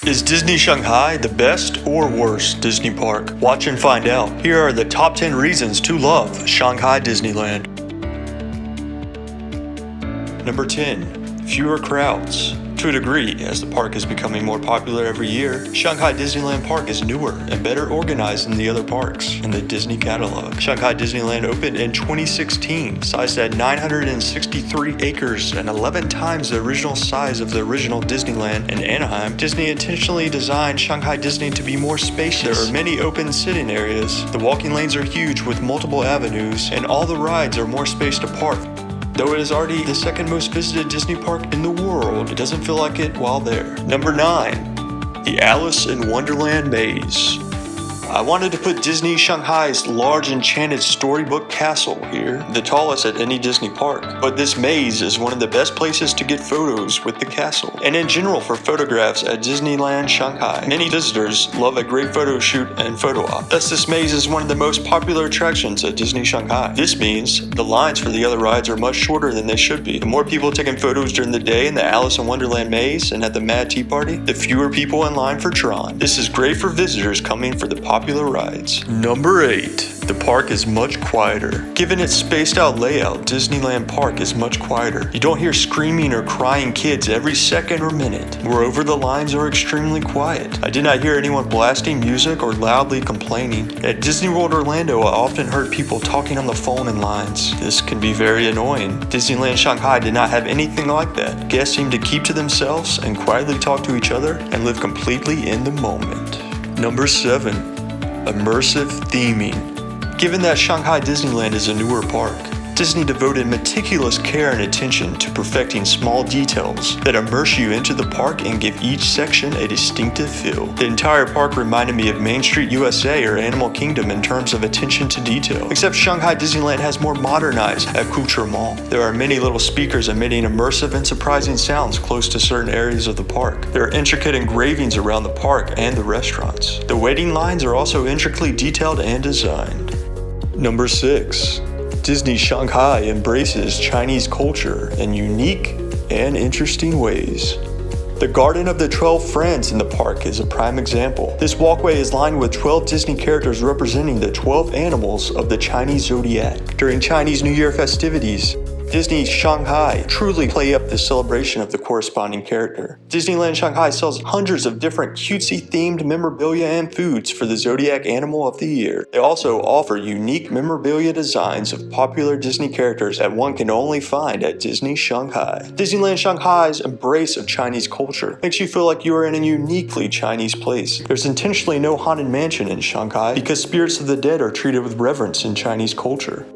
Is Disney Shanghai the best or worst Disney park? Watch and find out. Here are the top 10 reasons to love Shanghai Disneyland. Number 10. Fewer crowds. To a degree, as the park is becoming more popular every year, Shanghai Disneyland Park is newer and better organized than the other parks in the Disney catalog. Shanghai Disneyland opened in 2016, sized at 963 acres and 11 times the original size of the original Disneyland in Anaheim. Disney intentionally designed Shanghai Disney to be more spacious. There are many open sitting areas, the walking lanes are huge with multiple avenues, and all the rides are more spaced apart. Though it is already the second most visited Disney park in the world, it doesn't feel like it while there. Number 9. The Alice in Wonderland Maze. I wanted to put Disney Shanghai's large Enchanted Storybook Castle here, the tallest at any Disney park. But this maze is one of the best places to get photos with the castle, and in general for photographs at Disneyland Shanghai. Many visitors love a great photo shoot and photo op. Thus, this maze is one of the most popular attractions at Disney Shanghai. This means the lines for the other rides are much shorter than they should be. The more people taking photos during the day in the Alice in Wonderland maze and at the Mad Tea Party, the fewer people in line for Tron. This is great for visitors coming for the popular rides. Number 8. The park is much quieter. Given its spaced out layout, Disneyland Park is much quieter. You don't hear screaming or crying kids every second or minute. Moreover, the lines are extremely quiet. I did not hear anyone blasting music or loudly complaining. At Disney World Orlando, I often heard people talking on the phone in lines. This can be very annoying. Disneyland Shanghai did not have anything like that. Guests seemed to keep to themselves and quietly talk to each other and live completely in the moment. Number 7. Immersive Theming. Given that Shanghai Disneyland is a newer park, Disney devoted meticulous care and attention to perfecting small details that immerse you into the park and give each section a distinctive feel. The entire park reminded me of Main Street USA or Animal Kingdom in terms of attention to detail, except Shanghai Disneyland has more modernized accoutrement. There are many little speakers emitting immersive and surprising sounds close to certain areas of the park. There are intricate engravings around the park and the restaurants. The waiting lines are also intricately detailed and designed. Number 6. Disney Shanghai embraces Chinese culture in unique and interesting ways. The Garden of the 12 Friends in the park is a prime example. This walkway is lined with 12 Disney characters representing the 12 animals of the Chinese zodiac. During Chinese New Year festivities, Disney Shanghai truly play up the celebration of the corresponding character. Disneyland Shanghai sells hundreds of different cutesy-themed memorabilia and foods for the zodiac animal of the year. They also offer unique memorabilia designs of popular Disney characters that one can only find at Disney Shanghai. Disneyland Shanghai's embrace of Chinese culture makes you feel like you are in a uniquely Chinese place. There's intentionally no haunted mansion in Shanghai because spirits of the dead are treated with reverence in Chinese culture.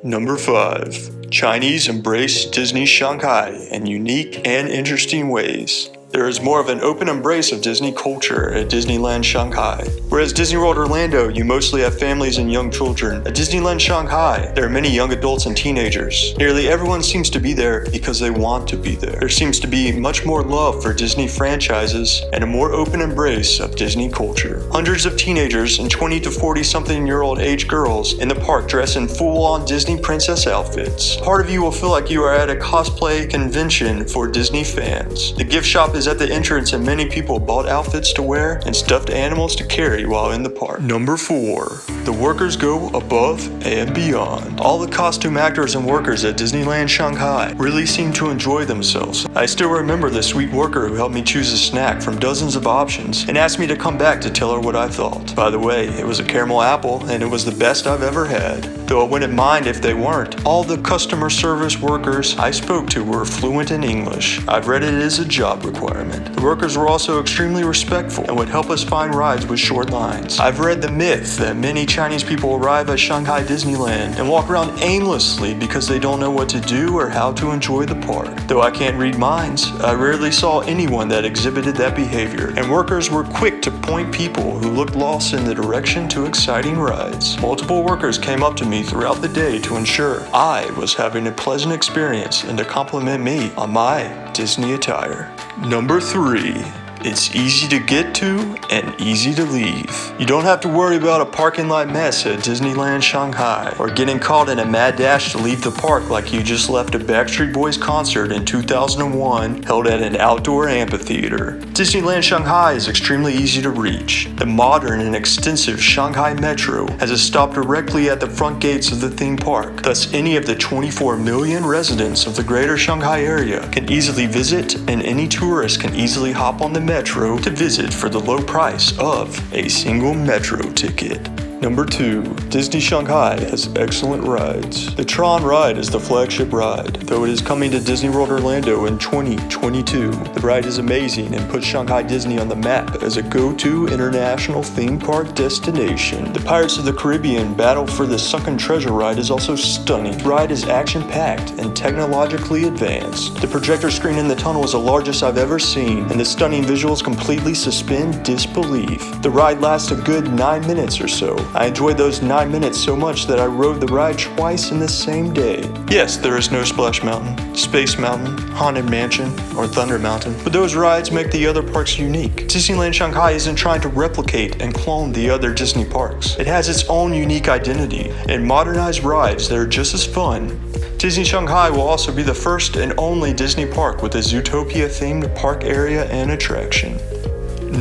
Number 5. Chinese embrace Disney Shanghai in unique and interesting ways. There is more of an open embrace of Disney culture at Disneyland Shanghai. Whereas Disney World Orlando, you mostly have families and young children. At Disneyland Shanghai, there are many young adults and teenagers. Nearly everyone seems to be there because they want to be there. There seems to be much more love for Disney franchises and a more open embrace of Disney culture. Hundreds of teenagers and 20 to 40-something-year-old age girls in the park dress in full-on Disney princess outfits. Part of you will feel like you are at a cosplay convention for Disney fans. The gift shop is at the entrance and many people bought outfits to wear and stuffed animals to carry while in the park. Number 4. The workers go above and beyond. All the costume actors and workers at Disneyland Shanghai really seem to enjoy themselves. I still remember the sweet worker who helped me choose a snack from dozens of options and asked me to come back to tell her what I thought. By the way, it was a caramel apple and it was the best I've ever had. Though I wouldn't mind if they weren't. All the customer service workers I spoke to were fluent in English. I've read it as a job requirement. The workers were also extremely respectful and would help us find rides with short lines. I've read the myth that many Chinese people arrive at Shanghai Disneyland and walk around aimlessly because they don't know what to do or how to enjoy the park. Though I can't read minds, I rarely saw anyone that exhibited that behavior, and workers were quick to point people who looked lost in the direction to exciting rides. Multiple workers came up to me throughout the day to ensure I was having a pleasant experience and to compliment me on my Disney attire. Number 3. It's easy to get to and easy to leave. You don't have to worry about a parking lot mess at Disneyland Shanghai or getting caught in a mad dash to leave the park like you just left a Backstreet Boys concert in 2001 held at an outdoor amphitheater. Disneyland Shanghai is extremely easy to reach. The modern and extensive Shanghai Metro has a stop directly at the front gates of the theme park. Thus, any of the 24 million residents of the greater Shanghai area can easily visit, and any tourist can easily hop on the Metro to visit for the low price of a single Metro ticket. Number 2. Disney Shanghai has excellent rides. The Tron ride is the flagship ride, though it is coming to Disney World Orlando in 2022. The ride is amazing and puts Shanghai Disney on the map as a go-to international theme park destination. The Pirates of the Caribbean Battle for the Sunken Treasure ride is also stunning. The ride is action-packed and technologically advanced. The projector screen in the tunnel is the largest I've ever seen, and the stunning visuals completely suspend disbelief. The ride lasts a good 9 minutes or so. I enjoyed those 9 minutes so much that I rode the ride twice in the same day. Yes, there is no Splash Mountain, Space Mountain, Haunted Mansion, or Thunder Mountain, but those rides make the other parks unique. Disneyland Shanghai isn't trying to replicate and clone the other Disney parks. It has its own unique identity and modernized rides that are just as fun. Disney Shanghai will also be the first and only Disney park with a Zootopia-themed park area and attraction.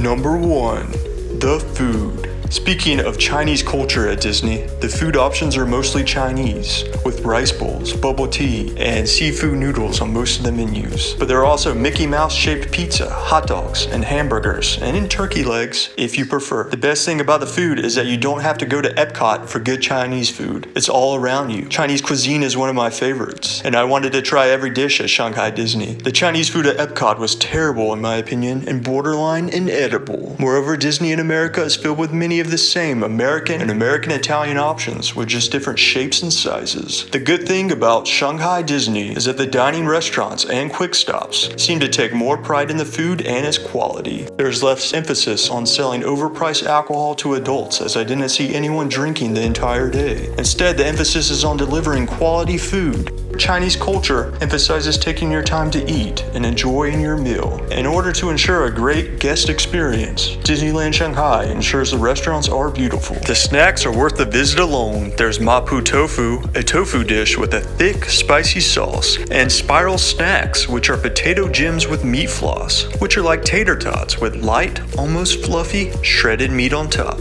Number 1. The food. Speaking of Chinese culture at Disney, the food options are mostly Chinese, with rice bowls, bubble tea, and seafood noodles on most of the menus. But there are also Mickey Mouse shaped pizza, hot dogs, and hamburgers, and turkey legs if you prefer. The best thing about the food is that you don't have to go to Epcot for good Chinese food. It's all around you. Chinese cuisine is one of my favorites, and I wanted to try every dish at Shanghai Disney. The Chinese food at Epcot was terrible in my opinion, and borderline inedible. Moreover, Disney in America is filled with many of the same American and American Italian options with just different shapes and sizes. The good thing about Shanghai Disney is that the dining restaurants and quick stops seem to take more pride in the food and its quality. There is less emphasis on selling overpriced alcohol to adults, as I didn't see anyone drinking the entire day. Instead, the emphasis is on delivering quality food. Chinese culture emphasizes taking your time to eat and enjoying your meal. In order to ensure a great guest experience, Disneyland Shanghai ensures the restaurants are beautiful. The snacks are worth the visit alone. There's mapu tofu, a tofu dish with a thick, spicy sauce, and spiral snacks, which are potato gems with meat floss, which are like tater tots with light, almost fluffy, shredded meat on top.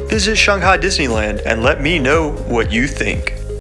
Visit Shanghai Disneyland and let me know what you think.